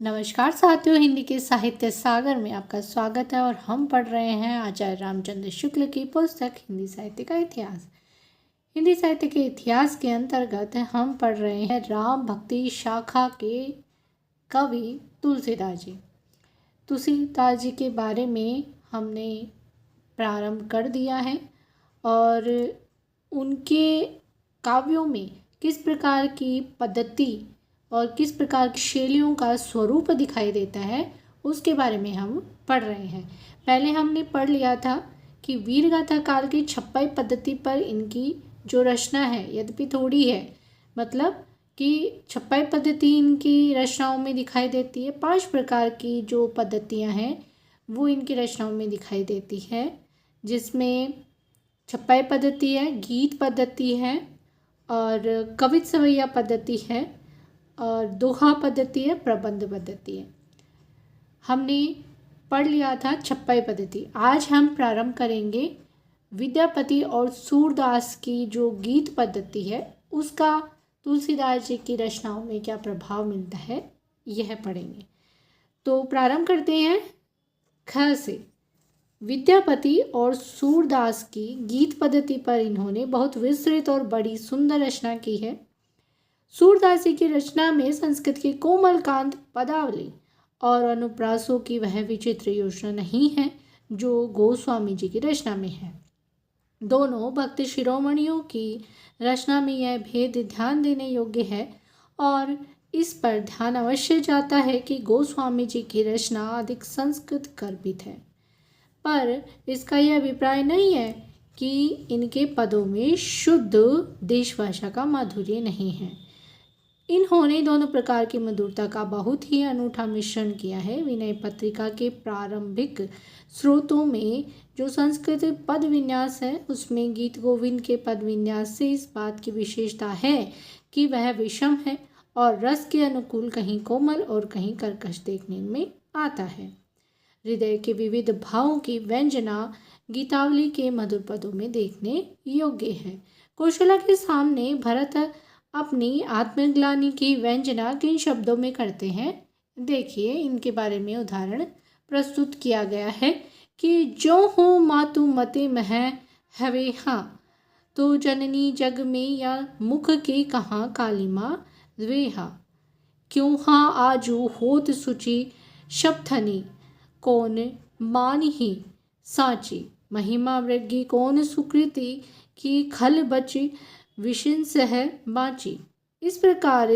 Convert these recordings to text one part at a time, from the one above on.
नमस्कार साथियों, हिंदी के साहित्य सागर में आपका स्वागत है और हम पढ़ रहे हैं आचार्य रामचंद्र शुक्ल की पुस्तक हिंदी साहित्य का इतिहास। हिंदी साहित्य के इतिहास के अंतर्गत हम पढ़ रहे हैं राम भक्ति शाखा के कवि तुलसीदास जी। तुलसीदास जी के बारे में हमने प्रारंभ कर दिया है और उनके काव्यों में किस प्रकार की पद्धति और किस प्रकार की शैलियों का स्वरूप दिखाई देता है उसके बारे में हम पढ़ रहे हैं। पहले हमने पढ़ लिया था कि वीरगाथा काल की छपाई पद्धति पर इनकी जो रचना है यद्यपि थोड़ी है, मतलब कि छपाई पद्धति इनकी रचनाओं में दिखाई देती है। 5 प्रकार की जो पद्धतियां हैं वो इनकी रचनाओं में दिखाई देती है, जिसमें छपाई पद्धति है, गीत पद्धति है और कवित सवैया पद्धति है और दोहा पद्धति है, प्रबंध पद्धति है। हमने पढ़ लिया था छपाई पद्धति। आज हम प्रारंभ करेंगे विद्यापति और सूरदास की जो गीत पद्धति है उसका तुलसीदास जी की रचनाओं में क्या प्रभाव मिलता है यह पढ़ेंगे। तो प्रारंभ करते हैं ख से। विद्यापति और सूरदास की गीत पद्धति पर इन्होंने बहुत विस्तृत और बड़ी सुंदर रचना की है। सूरदास जी की रचना में संस्कृत की कोमल कांत पदावली और अनुप्रासों की वह विचित्र योजना नहीं है जो गोस्वामी जी की रचना में है। दोनों भक्त शिरोमणियों की रचना में यह भेद ध्यान देने योग्य है और इस पर ध्यान अवश्य जाता है कि गोस्वामी जी की रचना अधिक संस्कृत गर्भित है, पर इसका यह अभिप्राय नहीं है कि इनके पदों में शुद्ध देशभाषा का माधुर्य नहीं है। इन्होंने दोनों प्रकार की मधुरता का बहुत ही अनूठा मिश्रण किया है। विनय पत्रिका के प्रारंभिक स्रोतों में जो संस्कृत पद विन्यास है उसमें गीत गोविंद के पद विन्यास से इस बात की विशेषता है कि वह विषम है और रस के अनुकूल कहीं कोमल और कहीं कर्कश देखने में आता है। हृदय के विविध भावों की व्यंजना गीतावली के मधुर पदों में देखने योग्य है। कौशला के सामने भरत अपनी आत्मग्लानि की व्यंजना किन शब्दों में करते हैं, देखिए इनके बारे में उदाहरण प्रस्तुत किया गया है कि जो हो मातु मते मह हवे हाँ, तो जननी जग में या मुख के कहाँ कालिमा द्वेहा, क्यों हाँ आजू होत सुचि शब्थनी, कौन मान ही साची, महिमा मृगी कौन सुकृति की खल बची विशिंस है बाची। इस प्रकार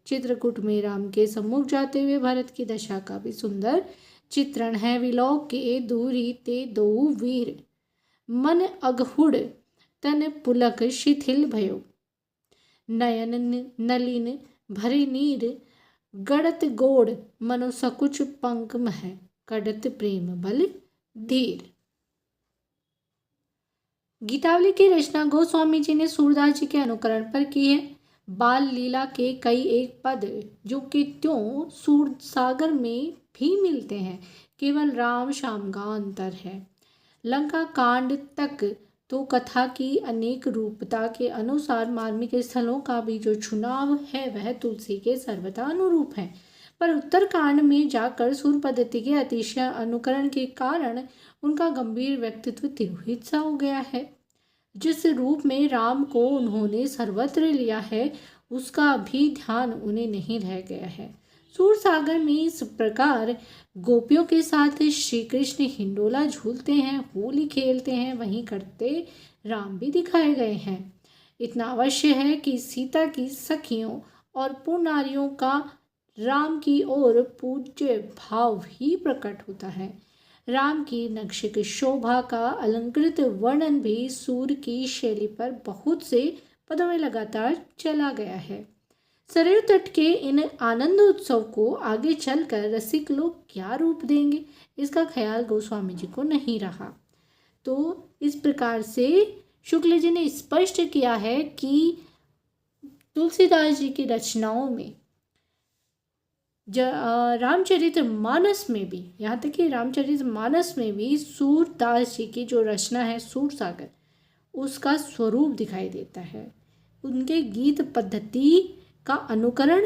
चित्रकूट में राम के सम्मुख जाते हुए भरत की दशा का भी सुंदर चित्रण है। विलोक के दूरी ते दो वीर, मन अगहुड़ तन पुलक शिथिल भयो, नयन नलिन भरे नीर, गड़त गोड़ मनो सकुच पंक मह, कड़त प्रेम बल धीर। गीतावली की रचना गोस्वामी जी ने सूरदास जी के अनुकरण पर की है। बाल लीला के कई एक पद जो कि त्यों सूर सागर में भी मिलते हैं, केवल राम शाम का अंतर है। लंका कांड तक तो कथा की अनेक रूपता के अनुसार मार्मिक स्थलों का भी जो चुनाव है वह तुलसी के सर्वथा अनुरूप है, पर उत्तरकांड में जाकर सूर पद्धति के अतिशय अनुकरण के कारण उनका गंभीर व्यक्तित्व तिरोहित सा हो गया है। जिस रूप में राम को उन्होंने सर्वत्र लिया है उसका भी ध्यान उन्हें नहीं रह गया है। सूर सागर में इस प्रकार गोपियों के साथ श्री कृष्ण हिंडोला झूलते हैं, होली खेलते हैं, वहीं करते राम भी दिखाए गए हैं। इतना अवश्य है कि सीता की सखियों और पुनारियों का राम की ओर पूज्य भाव भी प्रकट होता है। राम की नक्श की शोभा का अलंकृत वर्णन भी सूर की शैली पर बहुत से पदों में लगातार चला गया है। सरयू तट के इन आनंद उत्सव को आगे चलकर रसिक लोग क्या रूप देंगे, इसका ख्याल गोस्वामी जी को नहीं रहा। तो इस प्रकार से शुक्ल जी ने स्पष्ट किया है कि तुलसीदास जी की रचनाओं में रामचरितमानस में भी, यहाँ तक कि रामचरितमानस में भी सूरदास जी की जो रचना है सूर सागर, उसका स्वरूप दिखाई देता है। उनके गीत पद्धति का अनुकरण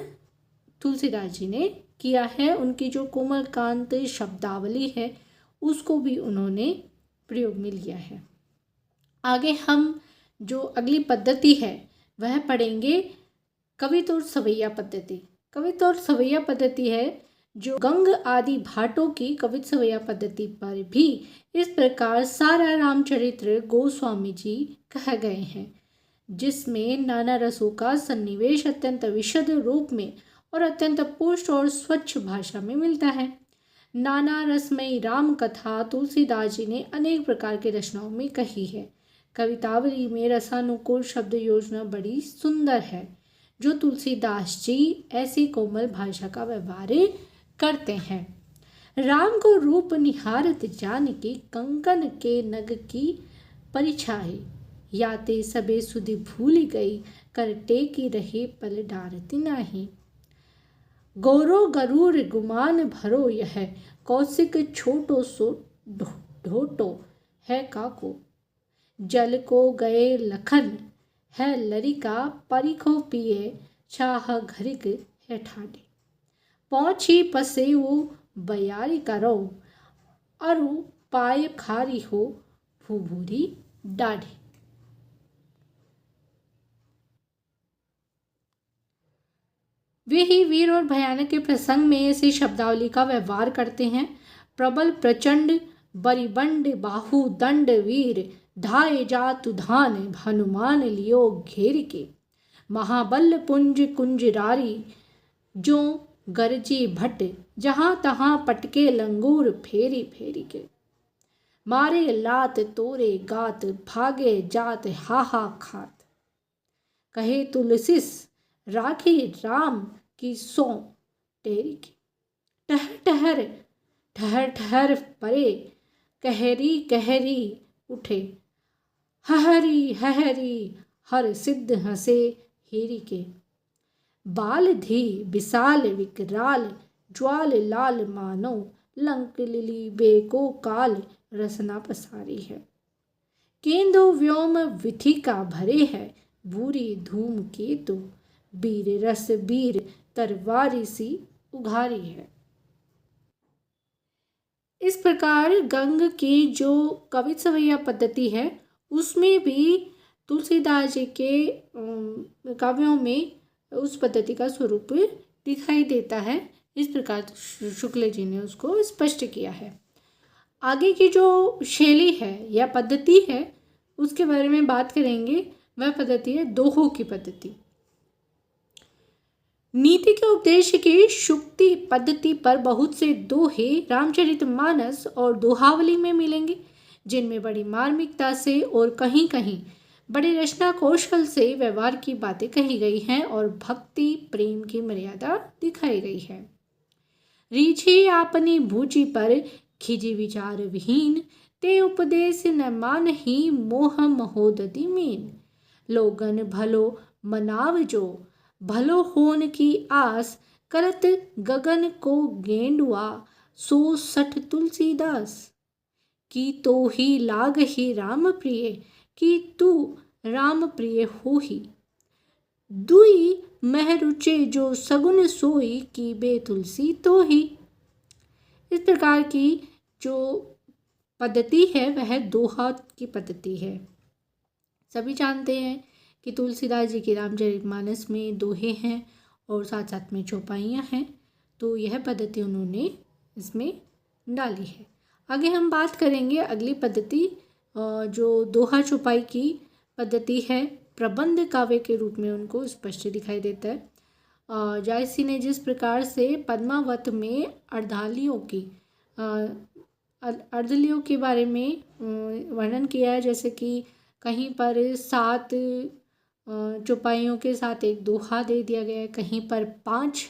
तुलसीदास जी ने किया है, उनकी जो कोमलकांत शब्दावली है उसको भी उन्होंने प्रयोग में लिया है। आगे हम जो अगली पद्धति है वह पढ़ेंगे कवित्त और सवैया पद्धति। कवित्त और सवैया पद्धति है जो गंग आदि भाटों की कवित्त सवैया पद्धति पर भी इस प्रकार सारा रामचरित्र गोस्वामी जी कह गए हैं, जिसमें नाना रसों का सन्निवेश अत्यंत विशद रूप में और अत्यंत पुष्ट और स्वच्छ भाषा में मिलता है। नाना रसमयी राम कथा तुलसीदास जी ने अनेक प्रकार की रचनाओं में कही है। कवितावली में रसानुकूल शब्द योजना बड़ी सुंदर है, जो तुलसीदास जी ऐसी कोमल भाषा का व्यवहार करते हैं। राम को रूप निहारत जानकी कंकन के नग की परिछाई, याते सबे सुधि भूल गई कर टेकी रहे पल डारती नाही। गौरो गरूर गुमान भरो यह कौशिक छोटो सो ढोटो है काको, जल को गए लखन है लरिका परिखो पिए छाह घरिक है ठाडे। पहुँची पसेऊ बयारी करो अरु पाय खारी हो भूभूरी डाढ़ी। वे ही वीर और भयानक के प्रसंग में ऐसी शब्दावली का व्यवहार करते हैं। प्रबल प्रचंड बरिबंड बाहु दंड वीर धाये जातु धान हनुमान लियो घेर के, महाबल पुंज कुंजरारी जो गरजी भट जहां तहां पटके लंगूर फेरी फेरी के, मारे लात तोरे गात भागे जात हाहा खात, कहे तुलसीस राखी राम की सो टेरी की, ठहर ठहर ठहर ठहर परे कहरी कहरी उठे, हहरी हहरी हर सिद्ध हंसे हेरी के, बाल धी विशाल विकराल ज्वाल लाल मानो लंक लिली बेको काल रसना पसारी है, केंदो व्योम विथिका भरे है भूरी धूम केतु, बीर रस बीर तरवारी सी उघारी है। इस प्रकार गंग की जो कवित्त सवैया पद्धति है उसमें भी तुलसीदास जी के काव्यों में उस पद्धति का स्वरूप दिखाई देता है। इस प्रकार शुक्ल जी ने उसको स्पष्ट किया है। आगे की जो शैली है या पद्धति है उसके बारे में बात करेंगे। वह पद्धति है दोहों की पद्धति। नीति के उपदेश की शुक्ति पद्धति पर बहुत से दोहे रामचरितमानस और दोहावली में मिलेंगे, जिनमें बड़ी मार्मिकता से और कहीं कहीं बड़े रचना कौशल से व्यवहार की बातें कही गई हैं और भक्ति प्रेम की मर्यादा दिखाई गई है। रीझी आपनी भूजी पर खिजी विचार विहीन, ते उपदेश न मान ही मोह महोदधि मीन, लोगन भलो मनाव जो भलो होन की आस, करत गगन को गेंडुआ सो सठ तुलसीदास, की तो ही लाग ही राम प्रिय, कि तू राम प्रिय हो ही, दुई मह रुचे जो सगुन सोई, की बे तुलसी तो ही। इस प्रकार की जो पद्धति है वह दोहा की पद्धति है। सभी जानते हैं कि तुलसीदास जी के रामचरितमानस में दोहे हैं और साथ साथ में चौपाइयाँ हैं, तो यह पद्धति उन्होंने इसमें डाली है। आगे हम बात करेंगे अगली पद्धति जो दोहा चौपाई की पद्धति है। प्रबंध काव्य के रूप में उनको स्पष्ट दिखाई देता है। जायसी ने जिस प्रकार से पद्मावत में अर्धलियों के बारे में वर्णन किया है, जैसे कि कहीं पर 7 चौपाइयों के साथ एक दोहा दे दिया गया है, कहीं पर 5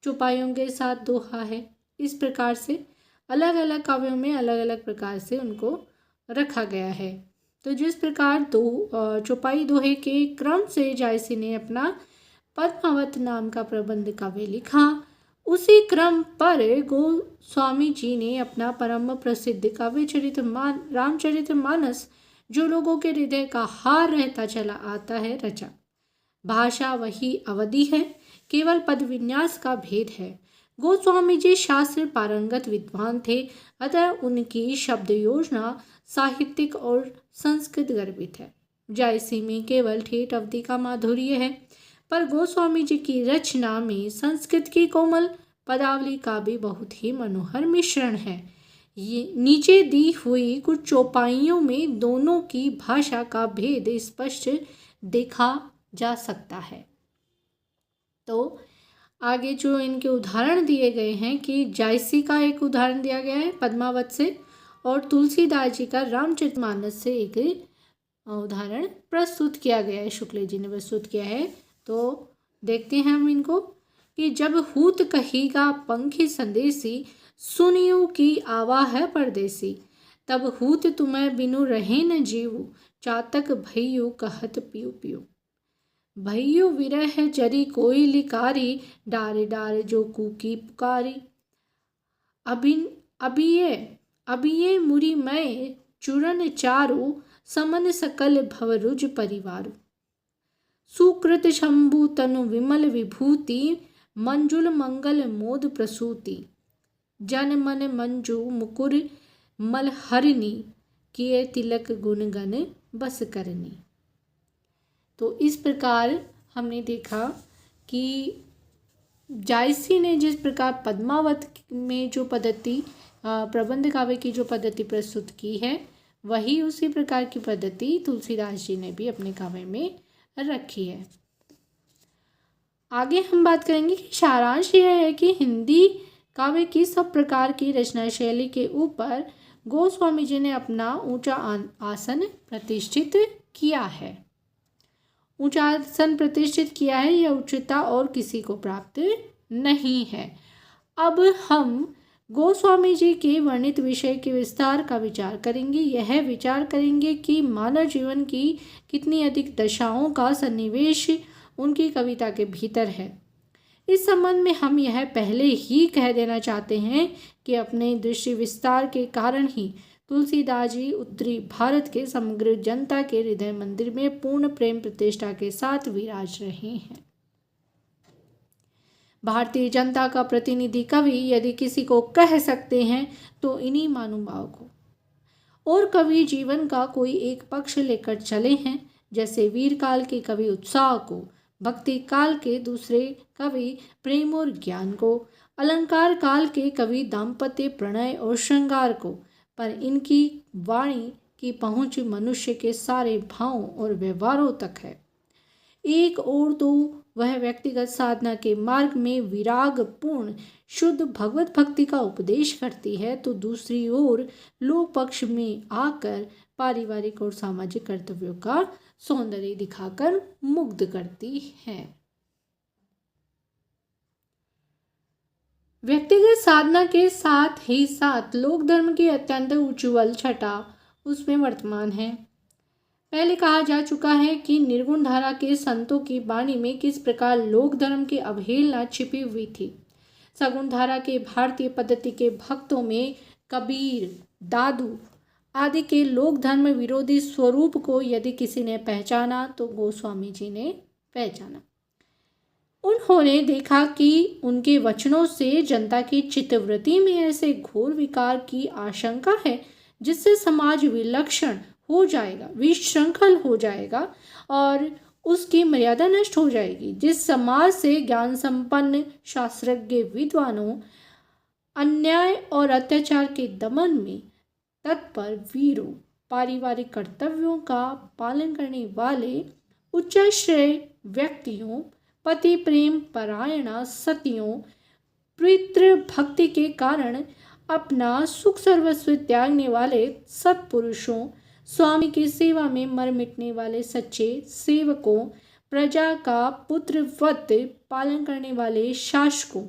चौपाइयों के साथ दोहा है। इस प्रकार से अलग अलग काव्यों में अलग अलग प्रकार से उनको रखा गया है। तो जिस प्रकार चौपाई दोहे के क्रम से जायसी ने अपना पद्मावत नाम का प्रबंध काव्य लिखा, उसी क्रम पर गोस्वामी जी ने अपना परम प्रसिद्ध काव्य रामचरितमानस, जो लोगों के हृदय का हार रहता चला आता है, रचा। भाषा वही अवधि है, केवल पद विन्यास का भेद है। गोस्वामी जी शास्त्र पारंगत विद्वान थे, अतः उनकी शब्द योजना साहित्यिक और संस्कृत गर्भित है। जायसी में केवल ठेठ अवधि का माधुर्य है, पर गोस्वामी जी की रचना में संस्कृत की कोमल पदावली का भी बहुत ही मनोहर मिश्रण है। ये नीचे दी हुई कुछ चौपाइयों में दोनों की भाषा का भेद स्पष्ट देखा जा सकता है। तो आगे जो इनके उदाहरण दिए गए हैं कि जायसी का एक उदाहरण दिया गया है पद्मावत से, और तुलसीदास जी का रामचरितमानस से एक उदाहरण प्रस्तुत किया गया है, शुक्ल जी ने प्रस्तुत किया है। तो देखते हैं हम इनको कि जब हूत कहीगा पंखी संदेसी, सुनियो की आवा है परदेसी, तब हूत तुम्हें बिनु रहे न जीव, चातक भैयू कहत पियु पियु। भैयू विरह जरी कोई लिकारी, डारे डारे जो कूकी पुकारी। अबिये मुरी मैं चूरन चारु, समन सकल भवरुज परिवारु। सुकृत शंभु तनु विमल विभूति, मंजुल मंगल मोद प्रसूति। जन मन मंजू मुकुर मलहरिणी, किए तिलक गुण गण बस करनी। तो इस प्रकार हमने देखा कि जायसी ने जिस प्रकार पद्मावत में जो पद्धति प्रबंध काव्य की जो पद्धति प्रस्तुत की है, वही उसी प्रकार की पद्धति तुलसीदास जी ने भी अपने काव्य में रखी है। आगे हम बात करेंगे कि सारांश यह है कि हिंदी काव्य की सब प्रकार की रचना शैली के ऊपर गोस्वामी जी ने अपना ऊंचा आसन प्रतिष्ठित किया है। ऊंचा आसन प्रतिष्ठित किया है, यह उच्चता और किसी को प्राप्त नहीं है। अब हम गोस्वामी जी के वर्णित विषय के विस्तार का विचार करेंगे। यह विचार करेंगे कि मानव जीवन की कितनी अधिक दशाओं का सन्निवेश उनकी कविता के भीतर है। इस संबंध में हम यह पहले ही कह देना चाहते हैं कि अपने दृष्टि विस्तार के कारण ही तुलसीदास जी उत्तरी भारत के समग्र जनता के हृदय मंदिर में पूर्ण प्रेम प्रतिष्ठा के साथ विराज रहे हैं। भारतीय जनता का प्रतिनिधि कवि यदि किसी को कह सकते हैं तो इन्हीं महानुभाव को। और कवि जीवन का कोई एक पक्ष लेकर चले हैं, जैसे वीर काल के कवि उत्साह को, भक्ति काल के दूसरे कवि प्रेम और ज्ञान को, अलंकार काल के कवि दाम्पत्य प्रणय और श्रृंगार को। पर इनकी वाणी की पहुंच मनुष्य के सारे भावों और व्यवहारों तक है। एक और तो वह व्यक्तिगत साधना के मार्ग में विराग पूर्ण शुद्ध भगवत भक्ति का उपदेश करती है, तो दूसरी ओर लोक पक्ष में आकर पारिवारिक और सामाजिक कर्तव्यों का सौंदर्य दिखाकर मुग्ध करती है। व्यक्तिगत साधना के साथ ही साथ लोक धर्म की अत्यंत उज्ज्वल छटा उसमें वर्तमान है। पहले कहा जा चुका है कि निर्गुण धारा के संतों की वाणी में किस प्रकार लोक धर्म की अवहेलना छिपी हुई थी। सगुण धारा के भारतीय पद्धति के भक्तों में कबीर, दादू आदि के लोक धर्म विरोधी स्वरूप को यदि किसी ने पहचाना तो गोस्वामी जी ने पहचाना। उन्होंने देखा कि उनके वचनों से जनता की चित्तवृत्ति में ऐसे घोर विकार की आशंका है जिससे समाज विलक्षण हो जाएगा, विशृंखल हो जाएगा और उसकी मर्यादा नष्ट हो जाएगी। जिस समाज से ज्ञान संपन्न शास्त्रज्ञ विद्वानों अन्याय और अत्याचार के दमन में तत्पर वीरों, पारिवारिक कर्तव्यों का पालन करने वाले उच्चाश्रय व्यक्तियों, पति प्रेम परायणा सतियों, पितृ भक्ति के कारण अपना सुख सर्वस्व त्यागने वाले सत्पुरुषों, स्वामी की सेवा में मर मिटने वाले सच्चे सेवकों, प्रजा का पुत्रवत पालन करने वाले शासकों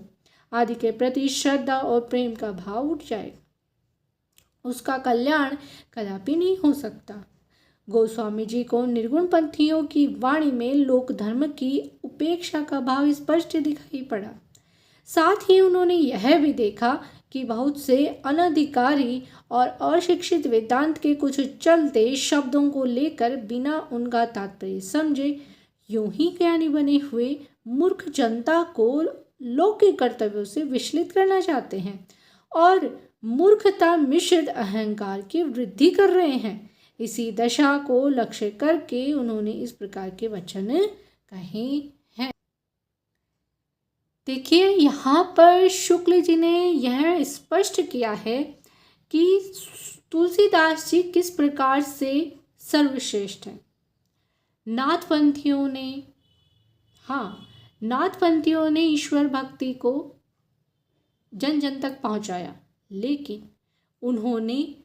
आदि के प्रति श्रद्धा और प्रेम का भाव उठ जाए, उसका कल्याण कदापि नहीं हो सकता। गोस्वामी जी को निर्गुण पंथियों की वाणी में लोक धर्म की उपेक्षा का भाव स्पष्ट दिखाई पड़ा। साथ ही उन्होंने यह भी देखा कि बहुत से अनधिकारी और अशिक्षित वेदांत के कुछ चलते शब्दों को लेकर बिना उनका तात्पर्य समझे यूं ही ज्ञानी बने हुए मूर्ख जनता को लौकिक कर्तव्यों से विचलित करना चाहते हैं और मूर्खता मिश्रित अहंकार की वृद्धि कर रहे हैं। इसी दशा को लक्ष्य करके उन्होंने इस प्रकार के वचन कहे हैं। देखिए, यहाँ पर शुक्ल जी ने यह स्पष्ट किया है कि तुलसीदास जी किस प्रकार से सर्वश्रेष्ठ हैं। नाथपंथियों ने ईश्वर भक्ति को जन जन तक पहुंचाया, लेकिन उन्होंने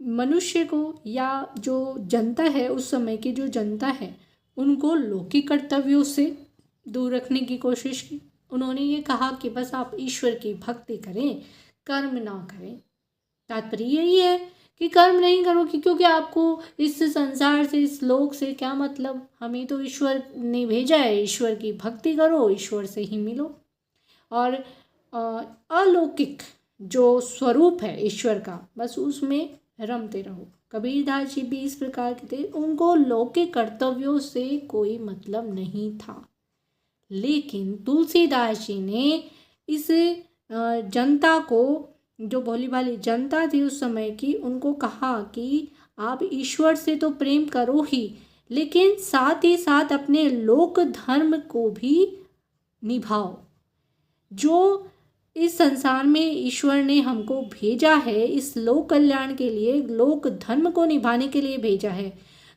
मनुष्य को या जो जनता है, उस समय की जो जनता है, उनको लौकिक कर्तव्यों से दूर रखने की कोशिश की। उन्होंने ये कहा कि बस आप ईश्वर की भक्ति करें, कर्म ना करें। तात्पर्य यही है कि कर्म नहीं करोगे, क्योंकि आपको इस संसार से, इस लोक से क्या मतलब, हमें तो ईश्वर ने भेजा है, ईश्वर की भक्ति करो, ईश्वर से ही मिलो और अलौकिक जो स्वरूप है ईश्वर का, बस उसमें रमते रहो। कबीरदास जी भी इस प्रकार के थे, उनको लौकिक कर्तव्यों से कोई मतलब नहीं था। लेकिन तुलसीदास जी ने इस जनता को, जो भोली भाली जनता थी उस समय की, उनको कहा कि आप ईश्वर से तो प्रेम करो ही, लेकिन साथ ही साथ अपने लोक धर्म को भी निभाओ। जो इस संसार में ईश्वर ने हमको भेजा है, इस लोक कल्याण के लिए, लोक धर्म को निभाने के लिए भेजा है,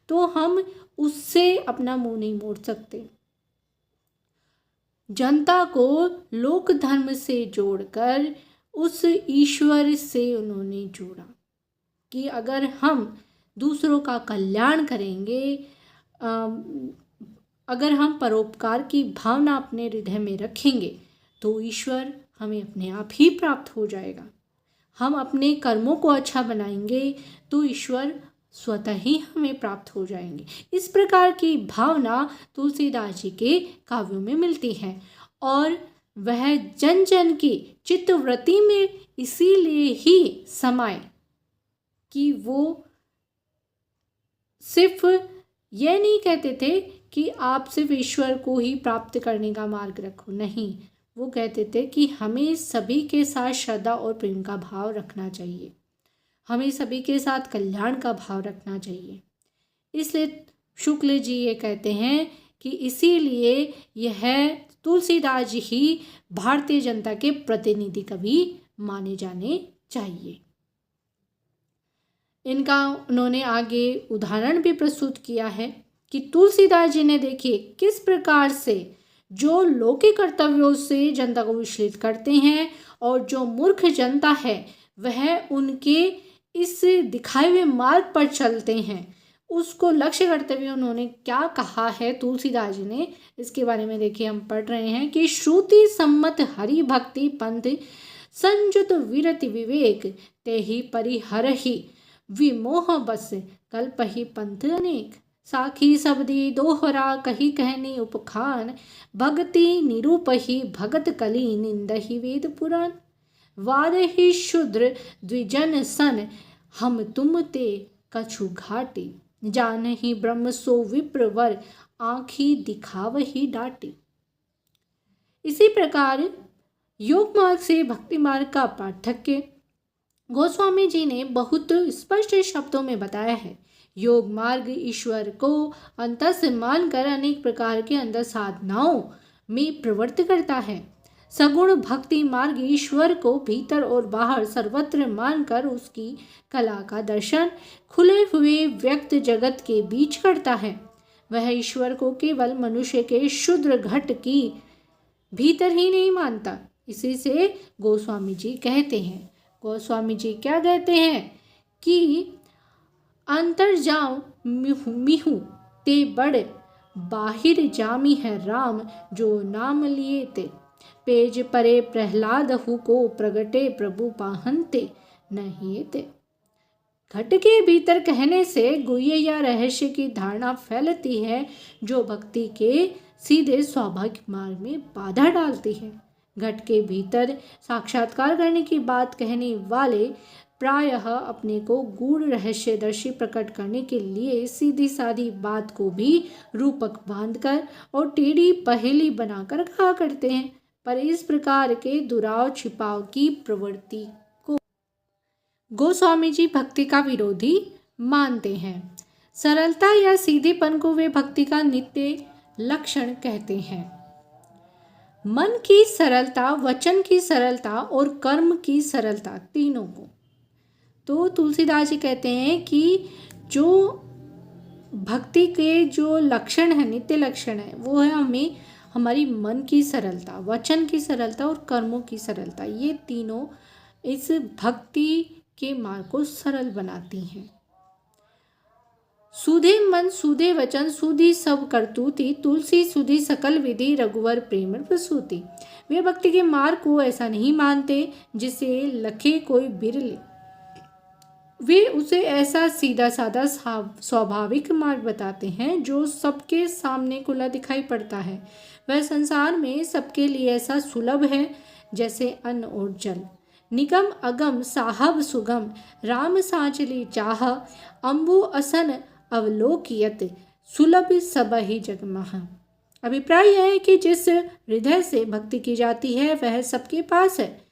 तो हम उससे अपना मुंह नहीं मोड़ सकते। जनता को लोक धर्म से जोड़कर उस ईश्वर से उन्होंने जोड़ा कि अगर हम दूसरों का कल्याण करेंगे, अगर हम परोपकार की भावना अपने हृदय में रखेंगे, तो ईश्वर हमें अपने आप ही प्राप्त हो जाएगा। हम अपने कर्मों को अच्छा बनाएंगे तो ईश्वर स्वतः ही हमें प्राप्त हो जाएंगे। इस प्रकार की भावना तुलसीदास जी के काव्यों में मिलती है और वह जन जन की चित्तवृत्ति में इसीलिए ही समाये कि वो सिर्फ यह नहीं कहते थे कि आप सिर्फ ईश्वर को ही प्राप्त करने का मार्ग रखो, नहीं, वो कहते थे कि हमें सभी के साथ श्रद्धा और प्रेम का भाव रखना चाहिए, हमें सभी के साथ कल्याण का भाव रखना चाहिए। इसलिए शुक्ल जी ये कहते हैं कि इसीलिए यह तुलसीदास जी ही भारतीय जनता के प्रतिनिधि कवि माने जाने चाहिए। इनका उन्होंने आगे उदाहरण भी प्रस्तुत किया है कि तुलसीदास जी ने, देखिए किस प्रकार से जो लौकिक कर्तव्यों से जनता को विचलित करते हैं और जो मूर्ख जनता है वह उनके इस दिखाए हुए मार्ग पर चलते हैं, उसको लक्ष्य करते हुए उन्होंने क्या कहा है तुलसीदास जी ने, इसके बारे में देखिए हम पढ़ रहे हैं कि श्रुति सम्मत हरि भक्ति पंथ संयुत विरति विवेक तेहि परिहरहि विमोह बस कल्पहि पंथ अनेक साखी सबदी दोहरा कही कहनी उपखान भक्ति निरूपहि भगत कली निंदहि वेद पुराण वाद ही शूद्र द्विजन सन हम तुम ते कछु घाटी जान ही ब्रह्म सो विप्रवर आँखी दिखावही डाटी। इसी प्रकार योग मार्ग से भक्ति मार्ग का पार्थक्य गोस्वामी जी ने बहुत स्पष्ट शब्दों में बताया है। योग मार्ग ईश्वर को अंतर से मानकर अनेक प्रकार के अंतर साधनाओं में प्रवृत्त करता है। सगुण भक्ति मार्ग ईश्वर को भीतर और बाहर सर्वत्र मानकर उसकी कला का दर्शन खुले हुए व्यक्त जगत के बीच करता है। वह ईश्वर को केवल मनुष्य के क्षुद्र घट की भीतर ही नहीं मानता। इसी से गोस्वामी जी कहते हैं, गोस्वामी जी क्या कहते हैं कि अंतर जाओ मिहु ते बड़ बाहिर जामी है राम जो नाम लिए ते पेज परे प्रहलाद हु को प्रगटे प्रभु पाहनते नहीं ते। घट के भीतर कहने से गुह्य या रहस्य की धारणा फैलती है जो भक्ति के सीधे स्वाभाविक मार्ग में बाधा डालती है। घट के भीतर साक्षात्कार करने की बात कहने वाले प्रायः अपने को गूढ़ रहस्यदर्शी प्रकट करने के लिए सीधी सादी बात को भी रूपक बांधकर और टेढ़ी पहेली बनाकर कहा करते हैं। पर इस प्रकार के दुराव छिपाव की प्रवृत्ति को गोस्वामी जी भक्ति का विरोधी मानते हैं। सरलता या सीधेपन को वे भक्ति का नित्य लक्षण कहते हैं। मन की सरलता, वचन की सरलता और कर्म की सरलता, तीनों को तो तुलसीदास जी कहते हैं कि जो भक्ति के जो लक्षण है, नित्य लक्षण है, वो है हमें हमारी मन की सरलता, वचन की सरलता और कर्मों की सरलता। ये तीनों इस भक्ति के मार्ग को सरल बनाती हैं। सुधे मन सुधे वचन सुधी सब करतूती, तुलसी सुधी सकल विधि रघुवर प्रेम प्रसूति। वे भक्ति के मार्ग को ऐसा नहीं मानते जिसे लखे कोई बिरले, वे उसे ऐसा सीधा साधा स्वाभाविक मार्ग बताते हैं जो सबके सामने खुला दिखाई पड़ता है। वह संसार में सबके लिए ऐसा सुलभ है जैसे अन्न और जल। निगम अगम साहब सुगम, राम साचली चाह, अम्बु असन अवलोकियत, सुलभ सबहि जगमह। अभिप्राय यह है कि जिस हृदय से भक्ति की जाती है वह सबके पास है।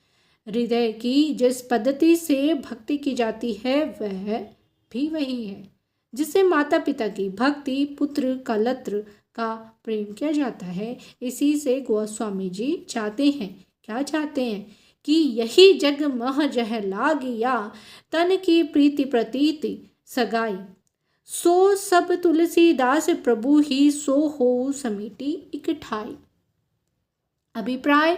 हृदय की जिस पद्धति से भक्ति की जाती है वह भी वही है जिससे माता पिता की भक्ति, पुत्र का लत्र का प्रेम किया जाता है। इसी से गोस्वामी जी चाहते हैं, क्या चाहते हैं कि यही जग मह जह लागिया, तन की प्रीति प्रतीति सगाई, सो सब तुलसीदास प्रभु ही सो हो समीटी इकठाई। अभिप्राय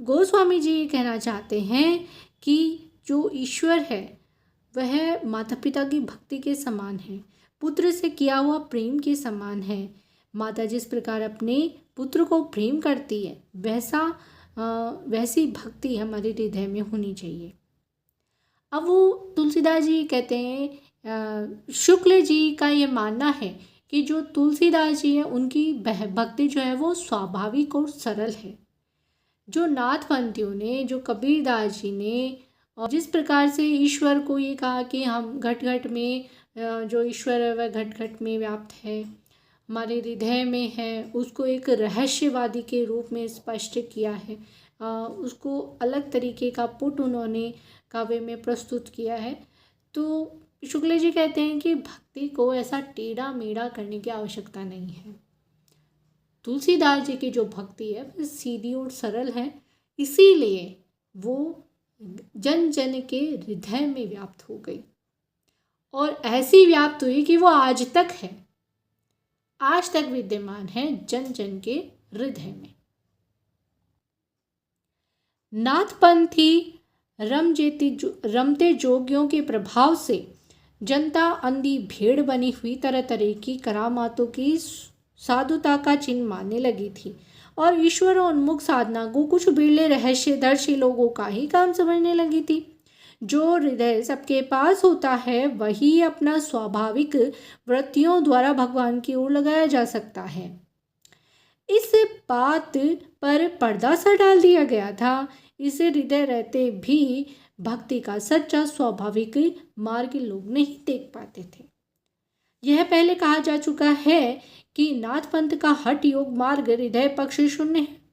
गोस्वामी जी कहना चाहते हैं कि जो ईश्वर है वह माता पिता की भक्ति के समान है, पुत्र से किया हुआ प्रेम के समान है। माता जिस प्रकार अपने पुत्र को प्रेम करती है वैसी भक्ति हमारे हृदय में होनी चाहिए। अब वो तुलसीदास जी कहते हैं, शुक्ल जी का ये मानना है कि जो तुलसीदास जी हैं उनकी भक्ति जो है वो स्वाभाविक और सरल है। जो नाथपंथियों ने, जो कबीरदास जी ने, और जिस प्रकार से ईश्वर को ये कहा कि हम घट घट में, जो ईश्वर है वह घट घट में व्याप्त है, हमारे हृदय में है, उसको एक रहस्यवादी के रूप में स्पष्ट किया है। उसको अलग तरीके का पुट उन्होंने काव्य में प्रस्तुत किया है। तो शुक्ल जी कहते हैं कि भक्ति को ऐसा टेढ़ा मेढ़ा करने की आवश्यकता नहीं है। तुलसीदास जी की जो भक्ति है वह सीधी और सरल है, इसीलिए वो जन जन के हृदय में व्याप्त हो गई और ऐसी व्याप्त हुई कि वो आज तक है, आज तक विद्यमान है जन जन के हृदय में। नाथपंथी रमते जोगियों के प्रभाव से जनता अंधी भेड़ बनी हुई तरह तरह की करामातों की साधुता का चिन्ह मानने लगी थी और ईश्वर उन्मुख साधना को कुछ बिरले रहस्यदर्शी लोगों का ही काम समझने लगी थी। जो हृदय सबके पास होता है वही अपना स्वाभाविक वृत्तियों द्वारा भगवान की ओर लगाया जा सकता है। इस बात पर पर्दा सा डाल दिया गया था। इस हृदय रहते भी भक्ति का सच्चा स्वाभाविक मार्ग लोग नहीं देख पाते थे। यह पहले कहा जा चुका है कि नाथपंथ का हठ योग मार्ग हृदय पक्ष शून्य है।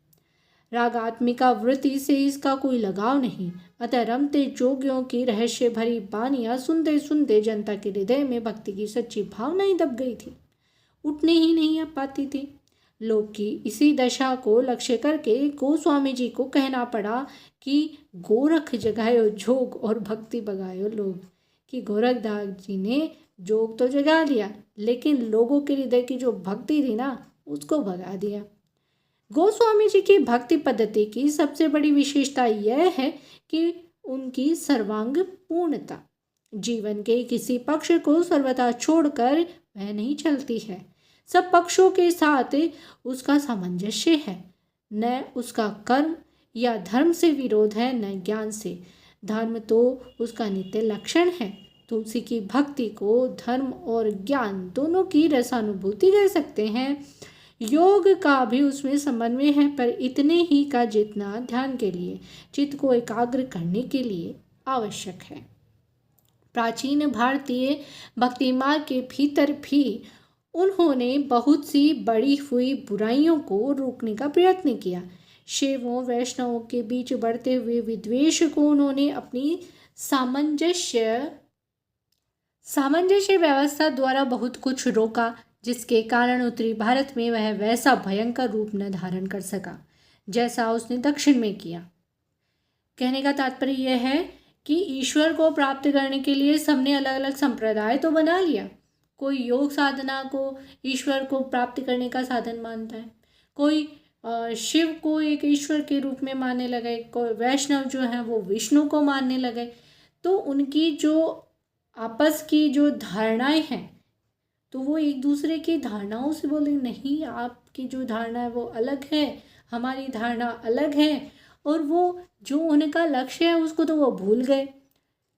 रागात्मिका वृत्ति से इसका कोई लगाव नहीं, अतः रमते जोगियों की रहस्य भरी बानियां सुनते सुनते जनता के हृदय में भक्ति की सच्ची भावना ही दब गई थी, उठने ही नहीं आ पाती थी। लोग की इसी दशा को लक्ष्य करके गोस्वामी जी को कहना पड़ा कि गोरख जगायो जोग और भक्ति बगायो लोग, कि गोरखदास जी ने जोग तो जगा लिया लेकिन लोगों के हृदय की जो भक्ति थी ना उसको भगा दिया। गोस्वामी जी की भक्ति पद्धति की सबसे बड़ी विशेषता यह है कि उनकी सर्वांग पूर्णता, जीवन के किसी पक्ष को सर्वथा छोड़कर वह नहीं चलती है। सब पक्षों के साथ उसका सामंजस्य है, न उसका कर्म या धर्म से विरोध है न ज्ञान से। धर्म तो उसका नित्य लक्षण है। तुलसी की भक्ति को धर्म और ज्ञान दोनों की रसानुभूति कह सकते हैं। योग का भी उसमें समन्वय है, पर इतने ही का जितना ध्यान के लिए, चित्त को एकाग्र करने के लिए आवश्यक है। प्राचीन भारतीय भक्ति मार्ग के भीतर भी उन्होंने बहुत सी बड़ी हुई बुराइयों को रोकने का प्रयत्न किया। शैवों वैष्णवों के बीच बढ़ते हुए विद्वेष को उन्होंने अपनी सामंजस्य सामंजस्य व्यवस्था द्वारा बहुत कुछ रोका, जिसके कारण उत्तरी भारत में वह वैसा भयंकर रूप न धारण कर सका जैसा उसने दक्षिण में किया। कहने का तात्पर्य यह है कि ईश्वर को प्राप्त करने के लिए सबने अलग अलग संप्रदाय तो बना लिया। कोई योग साधना को ईश्वर को प्राप्त करने का साधन मानता है, कोई शिव को एक ईश्वर के रूप में मानने लगे, कोई वैष्णव जो है वो विष्णु को मानने लगे। तो उनकी जो आपस की जो धारणाएं हैं, तो वो एक दूसरे की धारणाओं से बोले नहीं, आपकी जो धारणा है वो अलग है, हमारी धारणा अलग है। और वो जो उनका लक्ष्य है उसको तो वो भूल गए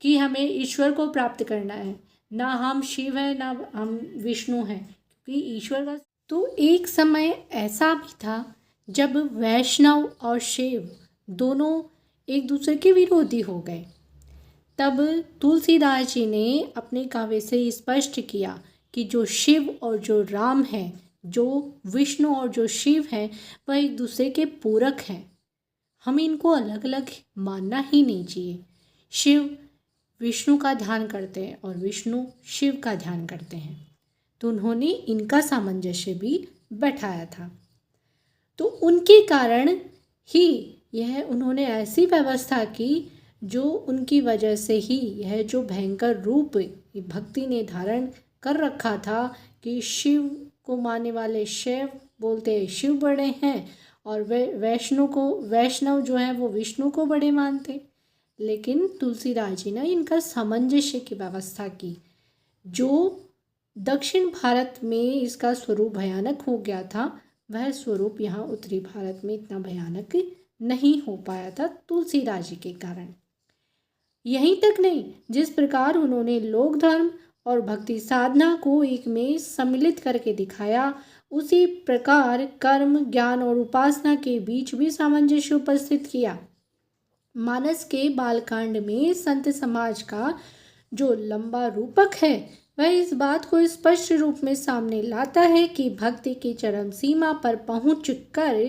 कि हमें ईश्वर को प्राप्त करना है। ना हम शिव हैं ना हम विष्णु हैं, क्योंकि ईश्वर का तो एक समय ऐसा भी था जब वैष्णव और शिव दोनों एक दूसरे के विरोधी हो गए। तब तुलसीदास जी ने अपने काव्य से स्पष्ट किया कि जो शिव और जो राम है, जो विष्णु और जो शिव है, वह एक दूसरे के पूरक हैं। हमें इनको अलग अलग मानना ही नहीं चाहिए। शिव विष्णु का ध्यान करते हैं और विष्णु शिव का ध्यान करते हैं, तो उन्होंने इनका सामंजस्य भी बैठाया था। तो उनके कारण ही यह उन्होंने ऐसी व्यवस्था की जो उनकी वजह से ही यह जो भयंकर रूप भक्ति ने धारण कर रखा था कि शिव को मानने वाले शैव बोलते हैं शिव बड़े हैं, और वैष्णव जो है वो विष्णु को बड़े मानते। लेकिन तुलसीदास जी ने इनका सामंजस्य की व्यवस्था की। जो दक्षिण भारत में इसका स्वरूप भयानक हो गया था, वह स्वरूप यहाँ उत्तरी भारत में इतना भयानक नहीं हो पाया था तुलसीदास जी के कारण। यहीं तक नहीं, जिस प्रकार उन्होंने लोक धर्म और भक्ति साधना को एक में सम्मिलित करके दिखाया, उसी प्रकार कर्म ज्ञान और उपासना के बीच भी सामंजस्य उपस्थित किया। मानस के बालकांड में संत समाज का जो लंबा रूपक है, वह इस बात को स्पष्ट रूप में सामने लाता है कि भक्ति की चरम सीमा पर पहुँच कर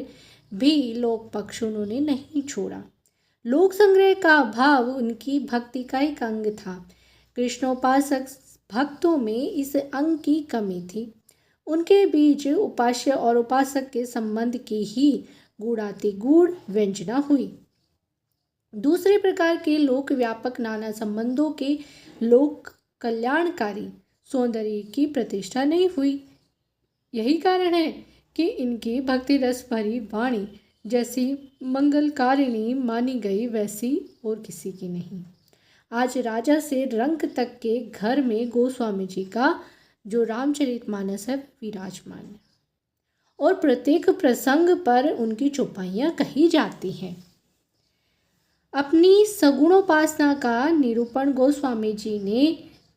भी लोक पक्ष उन्होंने नहीं छोड़ा। लोक संग्रह का भाव उनकी भक्ति का एक अंग था। कृष्णोपासक भक्तों में इस अंग की कमी थी। उनके बीच उपास्य और उपासक के संबंध की ही गूढ़ातिगूढ़ व्यंजना हुई। दूसरे प्रकार के लोक व्यापक नाना संबंधों के लोक कल्याणकारी सौंदर्य की प्रतिष्ठा नहीं हुई। यही कारण है कि इनकी भक्ति रस भरी वाणी जैसी मंगलकारिणी मानी गई, वैसी और किसी की नहीं। आज राजा से रंक तक के घर में गोस्वामी जी का जो रामचरितमानस है विराजमान है, और प्रत्येक प्रसंग पर उनकी चौपाइयाँ कही जाती हैं। अपनी सगुणोपासना का निरूपण गोस्वामी जी ने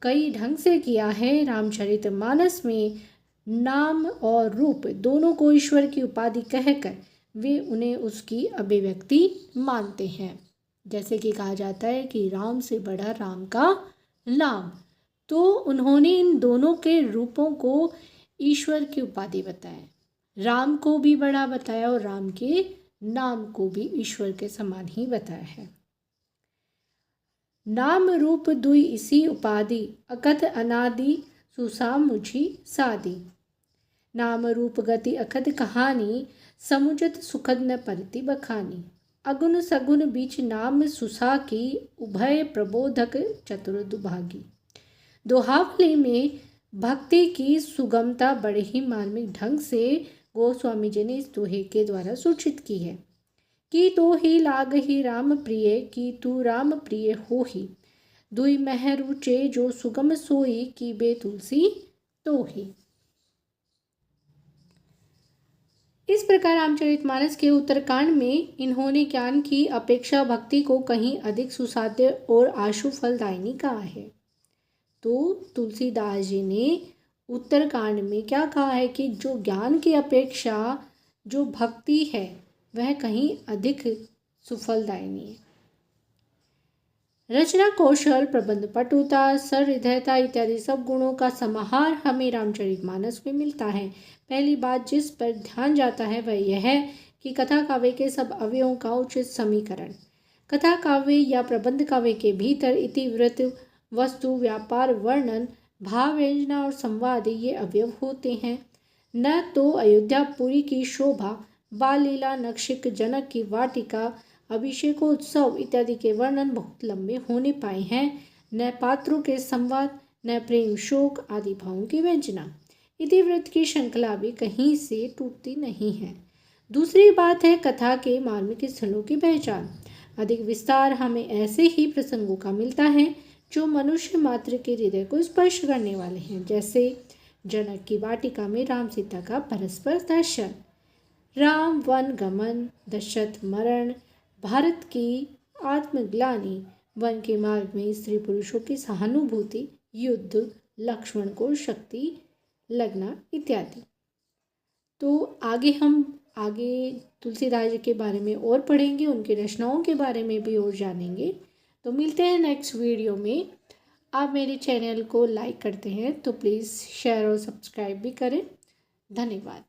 कई ढंग से किया है। रामचरितमानस में नाम और रूप दोनों को ईश्वर की उपाधि कहकर वे उन्हें उसकी अभिव्यक्ति मानते हैं। जैसे कि कहा जाता है कि राम से बड़ा राम का नाम, तो उन्होंने इन दोनों के रूपों को ईश्वर की उपाधि बताया। राम को भी बड़ा बताया और राम के नाम को भी ईश्वर के समान ही बताया है। नाम रूप दुई इसी उपाधि, अकथ अनादि सुसाम मुझी सादी। नाम रूप गति अकथ कहानी, समुजत सुखद न परति बखानी। अगुण सगुण बीच नाम सुसा की, उभय प्रबोधक चतुर दुभागी। दोहावली में भक्ति की सुगमता बड़े ही मार्मिक ढंग से गोस्वामी जी ने इस दोहे के द्वारा सूचित की है कि तो ही लाग ही राम प्रिय, की तू राम प्रिय हो ही। दुई मह रुचे जो सुगम सोई, की बे तुलसी तो ही। इस प्रकार रामचरितमानस के उत्तरकांड में इन्होंने ज्ञान की अपेक्षा भक्ति को कहीं अधिक सुसाध्य और आशु फलदायिनी कहा है। तो तुलसीदास जी ने उत्तरकांड में क्या कहा है कि जो ज्ञान की अपेक्षा जो भक्ति है वह कहीं अधिक सुफलदायिनी है। रचना कौशल, प्रबंध पटुता, सहृदयता इत्यादि सब गुणों का समाहार हमें रामचरितमानस में मिलता है। पहली बात जिस पर ध्यान जाता है वह यह है कि कथा काव्य के सब अवयवों का उचित समीकरण। कथा काव्य या प्रबंध काव्य के भीतर इतिवृत्त, वस्तु, व्यापार, वर्णन, भाव, व्यंजना और संवाद ये अवयव होते हैं। न तो अयोध्यापुरी की शोभा, बाल लीला, नक्षिक, जनक की वाटिका, अभिषेकोत्सव इत्यादि के वर्णन बहुत लंबे होने पाए हैं, न पात्रों के संवाद, न प्रेम शोक आदि भावों की व्यंजना। इतिवृत्त की श्रृंखला भी कहीं से टूटती नहीं है। दूसरी बात है कथा के मार्मिक स्थलों की पहचान। अधिक विस्तार हमें ऐसे ही प्रसंगों का मिलता है जो मनुष्य मात्र के हृदय को स्पर्श करने वाले हैं, जैसे जनक की वाटिका में राम सीता का परस्पर दर्शन, राम वन गमन, दशरथ मरण, भारत की आत्मग्लानि, वन के मार्ग में स्त्री पुरुषों की सहानुभूति, युद्ध, लक्ष्मण को शक्ति लगना इत्यादि। तो आगे तुलसीदास जी के बारे में और पढ़ेंगे, उनकी रचनाओं के बारे में भी और जानेंगे। तो मिलते हैं नेक्स्ट वीडियो में। आप मेरे चैनल को लाइक करते हैं तो प्लीज़ शेयर और सब्सक्राइब भी करें। धन्यवाद।